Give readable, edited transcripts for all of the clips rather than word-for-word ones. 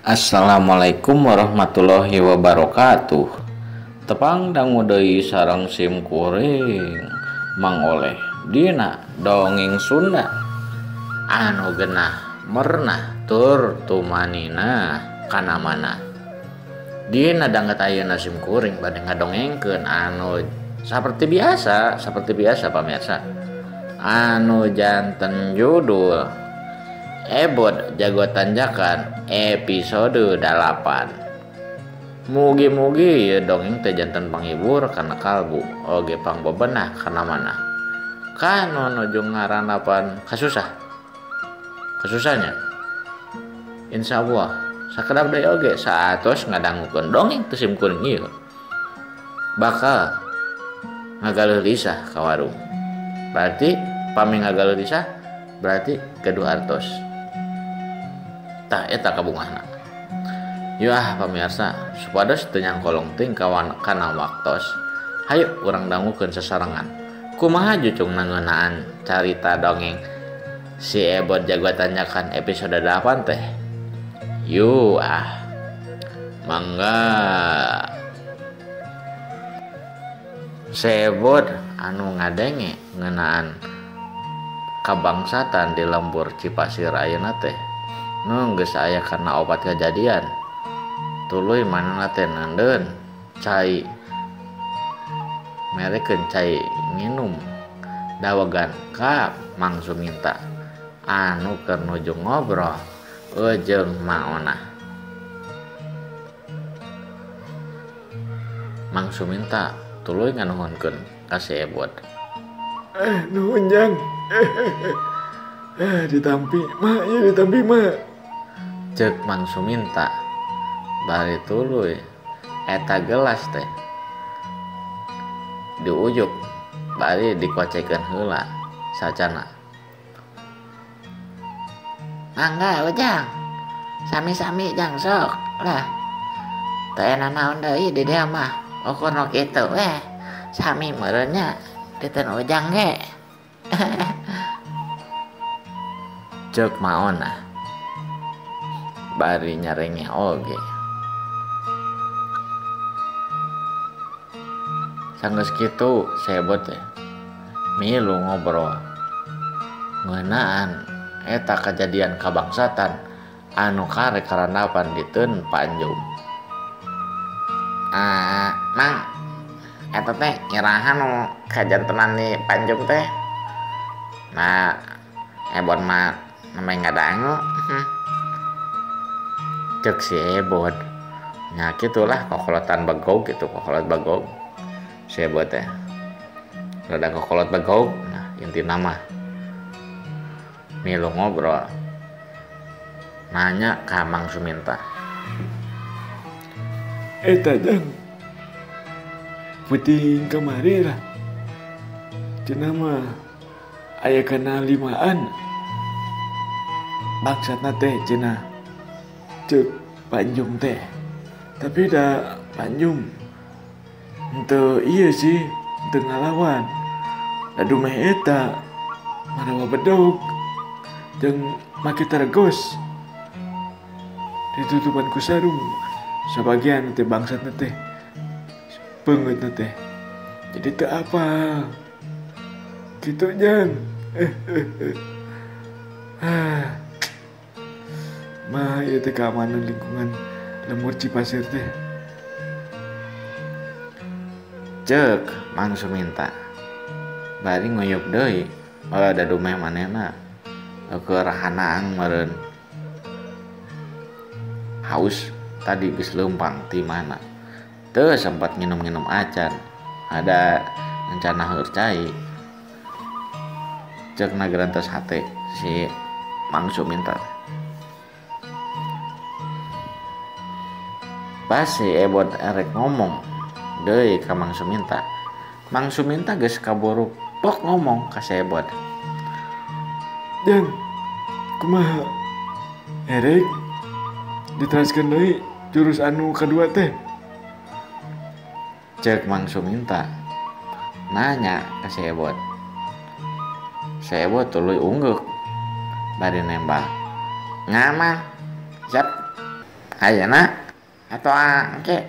Assalamualaikum warahmatullahi wabarakatuh. Tepang dangu deui sareng sim kuring Mang Oleh dina dongeng Sunda anu genah mernah tur tumanina kana mana. Dina dangget ayeuna sim kuring bade ngadongengkeun anu seperti biasa pamirsa. Anu janten judul Ebot Jago Tanjakan episode 8. Mugi-mugi ya dongeng teh janten panghibur kana kalbu oge pangbebenah kana mana. Kanu nuju ngaranapan kasusahnya. Insyaallah sakedap deui oge saatos ngadangukeun dongeng teu sim kuring ieu bakal ngagaleuh lisah ka warung. Berarti pami ngagaleuh lisah berarti kedua artos. Tah eta kabungahna. Yah pamirsa, supados teu nyangkolong ting kana waktos. Hayu urang dangukeun sesarengan. Kumaha jucungna ngeunaan carita dongeng si Ebot Jago Tanjakan episode 8 teh. Mangga. Si Ebot anu ngadenge ngeunaan kabangsatan di lembur Cipasir ayeuna teh nu geus aya karena obat kejadian tuluy manehna teh nandeun cai merekeun cai nginum dawegan ka Mang Suminta anu keur nuju ngobrol jeung maona. Mang Suminta tuluy nganuhunkeun ka si Ebot. Nuhun Jang. Ditampi mah. Cek Mang Suminta bari tuluy eta gelas teh diujuk bari dikocekeun heula sacana. Mangga Ujang. Sami-sami Jang sok. Lah. Teu ena naon deui di dieu mah. Ukurna kitu sami meureun nya diteun Ujang ge. Cek maona bari nyarengeh oge. Sanggeus kitu si Ebot teh milu ngobrol ngeunaan eta kejadian kabangsatan anu karek karandapan diteun Panjum. Mang, eta teh nyeraha nu kajantenan di Panjum teh. Nah, Ebot mah namanya ngadangu. Cek si Ebot nya kitulah kokolotan begog gitu, kokolot begog si Ebot teh rada kokolot begog. Nah intina mah milu ngobrol nanya ka Mang Suminta. Eta Jang puting kamari lah cenah mah aya kana limaan bangsatna teh cenah cek Panjum teh. Tapi da Panjum henteu ieu sih henteu ngalawan. Da dumeh eta marawa bedog jeung make teregos ditutupan ku sarung. Sebagian teh bangsatna teh beungeutna teh jadi teu apal kitu Jang. Mah ieu teh keamanan lingkungan lembur Cipasir teh. Cek Mang Suminta bari nguyuk deui da dumeh manehna keur hanaang meureun haus tadi geus leumpang ti mana teu sempat nginum acan ada rencana heur cai. Cek nagerantos hate si Mang Suminta. Pas si Ebot erek ngomong deui ka Mang Suminta. Mang Suminta geus kaburu pok ngomong ka si Ebot. Jang, kumaha? Erek diteraskeun deui jurus anu kadua teh. Cek Mang Suminta nanya ka si Ebot. Si Ebot tuluy ungguk bari nembak. Ngamah. Siap. Ayeuna atau angke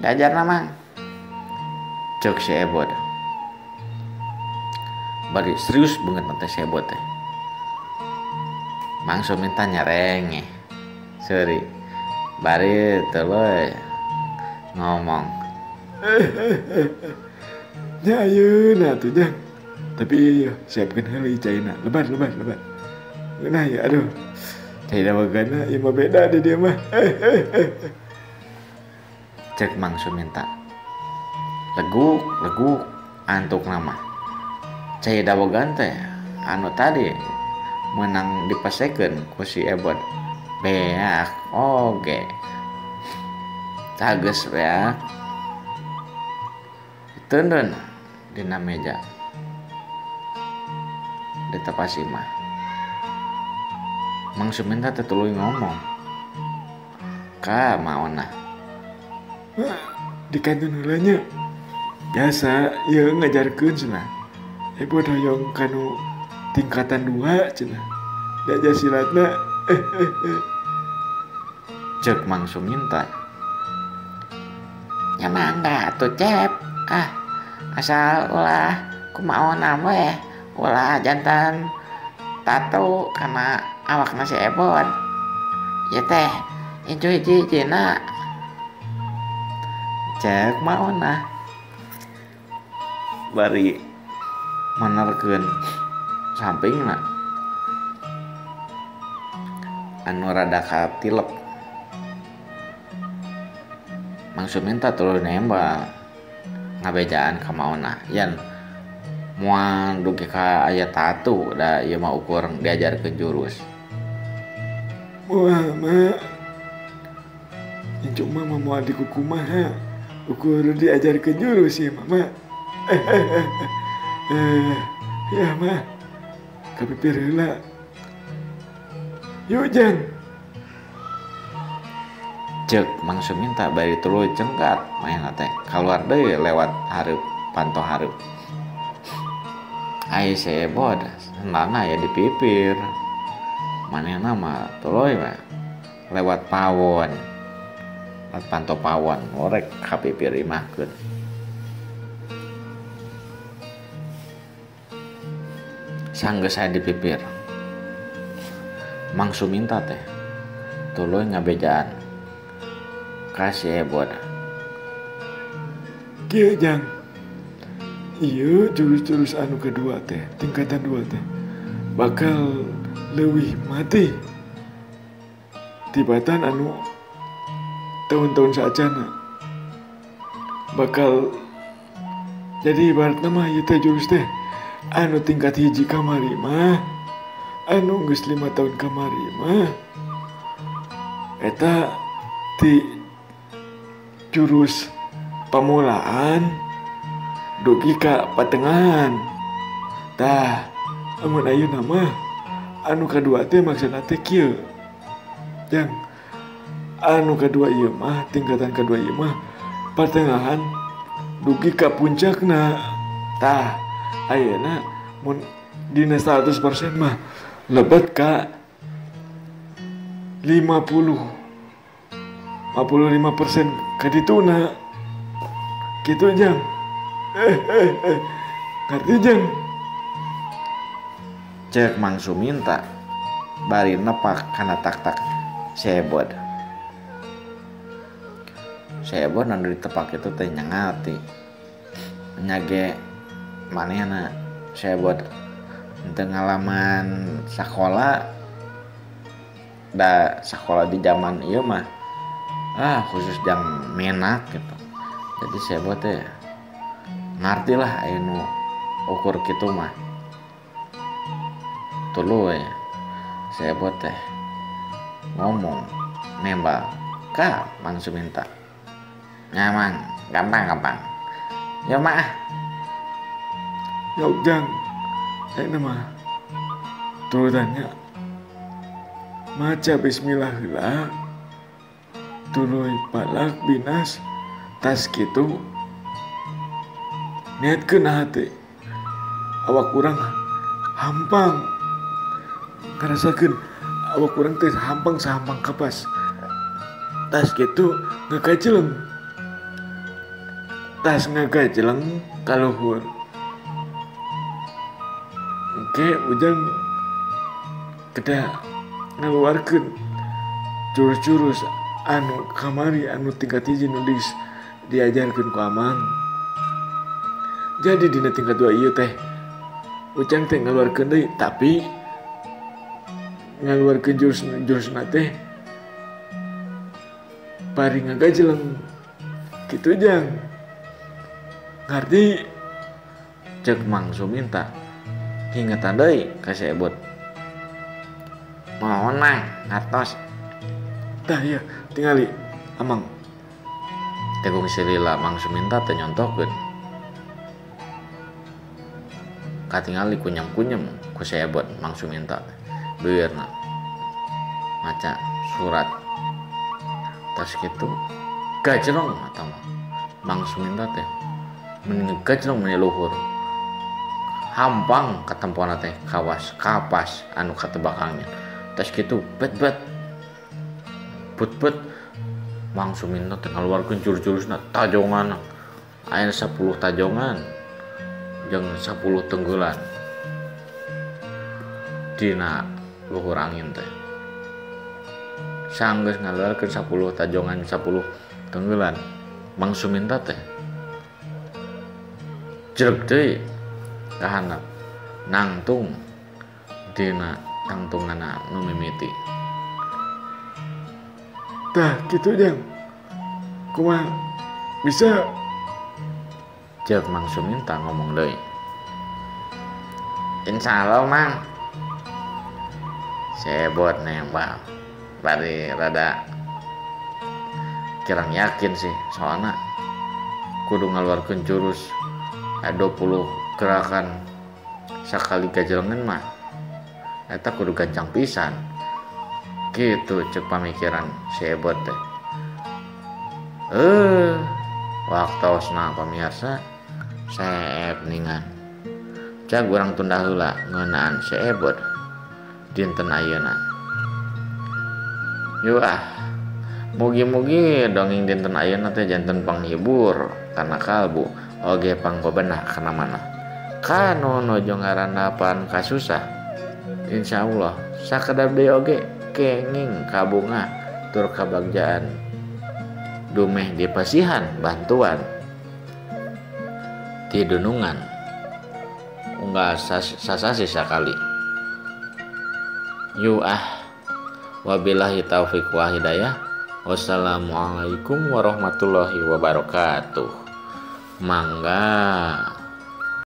diajar namang cek si Ebod. Bari serius banget nanti si Ebod teh. Mangsu minta nyereng sorry bari teuy ngomong nya ayeuna tuh Jang. Tapi iya siapkeun heula caina lebar. Nah ya aduh. Caina magana ieu mah beda deh dia mah. Cek Mang Suminta. Leguk antuk nama. Cai dabogan teh anu tadi menang dipasekeun ku si Ebod. Beak oge. Tages beak. Teundeun dina meja. Di tepas imah. Mang Suminta teh tuluy ngomong. Ka maona. Di kantin heulanya biasa ieu ngajarkeun cenah. Ebod hoyong kanu tingkatan 2 cenah. Diajar silatna. Cek Mang Suminta. Ya mangga atuh Cep. Asal ulah kumaona we. Ulah jantan tato kana awakna si Ebod. Ya teh, itu hiji-hijina. Cek maona. Bari menerkeun sampingna. Anu rada katilep. Mang Suminta tuluy nembal ngabejaan ka maona. Yan moal dugi ka aya tatu da ieu mah ukur diajarkeun jurus. Wah, mak. Incuk mah moal di kukumaha. Ukur diajarkeun jurus ya, Mama. Ya, mah. Kapipir heula. Yuk, Jang. Cek Mang Suminta bari tuluy cengkat maena teh kaluar deui lewat hareup panto hareup. Ai si Ebod sendana ya dipipir. Manehna mah tuluy we lewat pawon. Lewat panto pawon ngorek kapipir imahkeun. Sanggeus aya dipipir. Mang Suminta teh tuluy ngabejaan ka si Ebod. Kieu Jang. Ieu jurus-jurus anu kedua teh, tingkatan 2 teh. Bakal leuwih mati. Tibatan anu tahun-tahun saacana. Bakal jadi ibaratna mah ieu teh jurus teh anu tingkat hiji kamari mah, anu geus 5 tahun kamari mah eta ti jurus pamulaan dugi ka patengahan. Tah, amun ayeuna mah anu kadua teh maksudna teh kieu. Jang, anu kadua ieu mah tingkatan kadua ieu mah patengahan dugi ka puncakna. Tah, ayeuna mun dina 100% mah lebet ka 55% ka dituna. Gitu Jang. Ngerti Jang? Cek Mang Suminta bari nepak kana tak-tak si Ebod. Si Ebod anu ditepak itu teh nyangati. Nyage manehna si Ebod teu ngalaman sakola da sakola di zaman ieu mah khusus jang menak gitu. Jadi si Ebod teh ngarti lah aya nu ukur kitu mah. Tuluy si Ebod teh ngomong nembal ka Mang Suminta. Nya Mang, gampang. Ya mah. Ya Jang. Ayeuna mah turutannya maca bismillah heula. Tuluy palak binas tas kitu niatkeun hati awak urang hampang ngarasakeun awak kurang teh hampang kapas. Tas gitu ngagajeleng. Tas ngagajeleng kaluhur. Oke, ujang kedah ngaluarkeun jurus-jurus anu kamari anu tingkat 1 nulis diajarkeun ku Amang. Jadi dina tingkat 2 ieu teh ujang teh ngaluarkeun deui, tapi ngaluarkeun jurus teh bari ngagajeleng kitu jang. Ngarti Cek Mang Suminta ingetan deui ka si Ebot. Mohon Mang, ngartos. Tah ya, tingali Amang. Tegung silila Mang Suminta teh nyontokeun. Katingali kunyem-kunyem ku si Ebot Mang Suminta beueurna maca surat. Tas kitu gajlong mata Mang Suminta teh mending gajlong meniluhur. Hampang katempona teh kapas anu katebak angin. Tas kitu bet put Mang Suminta teh ngaluarkeun jurus-jurusna tajongan. Aya 10 tajongan jeung 10 tenggelan dina luhur angin teh. Sanggeus ngaluarkeun 10 tajongan 10 tenggelan, Mang Suminta teh jereg deui ka handap nangtung dina tangtunganna nu mimiti. Tah kitu jang. Kumaha bisa Cek Mang Suminta ngomong deui. Insyaallah Mang. Sebot nembak. Bari rada kirang yakin sih soalna kudu ngaluarkeun jurus 20 gerakan sakali gajelengan mah eta kudu gancang pisan. Gitu cek pamikiran si Ebot teh. Waktosna pamirsa saeb ningan. Cak urang tunda heula ngeunaan si Ebot dinten ayeuna. Yo mugi-mugi dongeng dinten ayeuna teh janten panghibur kana kalbu oge pangbebenah kana mana. Kanu nuju ngarandapan kasusah. Insyaallah sakedap deui oge kenging kabunga tur kabagjaan dumeh dipasihan bantuan ti dunungan unggal sasasi sakali. Wabillahi taufiq wa hidayah. Wassalamualaikum warahmatullahi wabarakatuh. Mangga